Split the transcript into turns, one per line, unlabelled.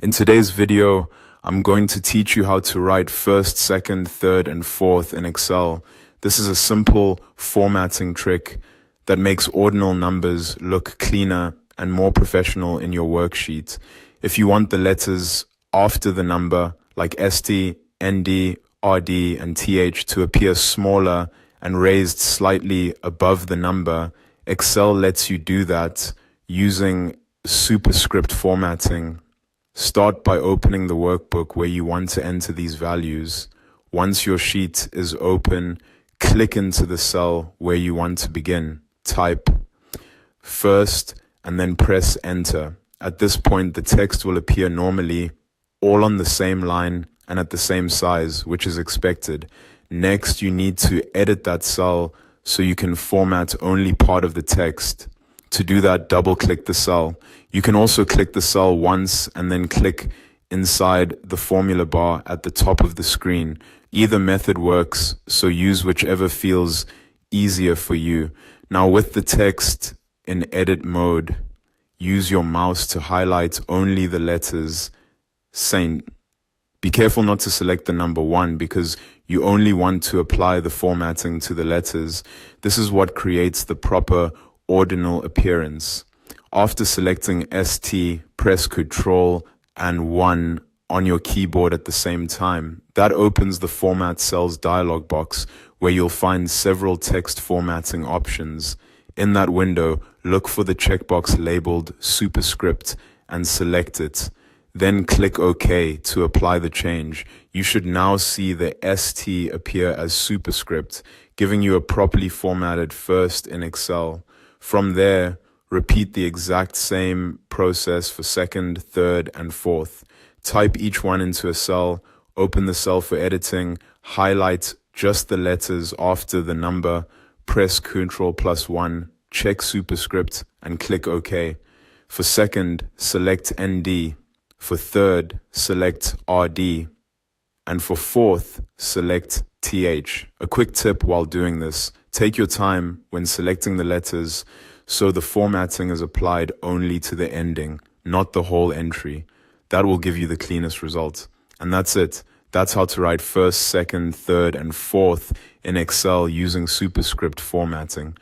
In today's video, I'm going to teach you how to write first, second, third, and fourth in Excel. This is a simple formatting trick that makes ordinal numbers look cleaner and more professional in your worksheet. If you want the letters after the number, like ST, ND, RD, and TH, to appear smaller and raised slightly above the number, Excel lets you do that using superscript formatting. Start by opening the workbook where you want to enter these values. Once your sheet is open, click into the cell where you want to begin. Type first and then press enter. At this point, the text will appear normally, all on the same line and at the same size, which is expected. Next, you need to edit that cell so you can format only part of the text. To do that, double-click the cell. You can also click the cell once and then click inside the formula bar at the top of the screen. Either method works, so use whichever feels easier for you. Now, with the text in edit mode, use your mouse to highlight only the letters Saint. Be careful not to select the number 1 because you only want to apply the formatting to the letters. This is what creates the proper ordinal appearance. After selecting ST, press Ctrl and 1 on your keyboard at the same time. That opens the Format Cells dialog box where you'll find several text formatting options. In that window, look for the checkbox labeled Superscript and select it. Then click OK to apply the change. You should now see the ST appear as superscript, giving you a properly formatted first in Excel. From there, repeat the exact same process for second, third, and fourth. Type each one into a cell, open the cell for editing, highlight just the letters after the number, press Ctrl+1, check superscript, and click OK. For second, select ND. For third, select RD. And for fourth, select TH. A quick tip while doing this: take your time when selecting the letters so the formatting is applied only to the ending, not the whole entry. That will give you the cleanest result. And that's it. That's how to write first, second, third, and fourth in Excel using superscript formatting.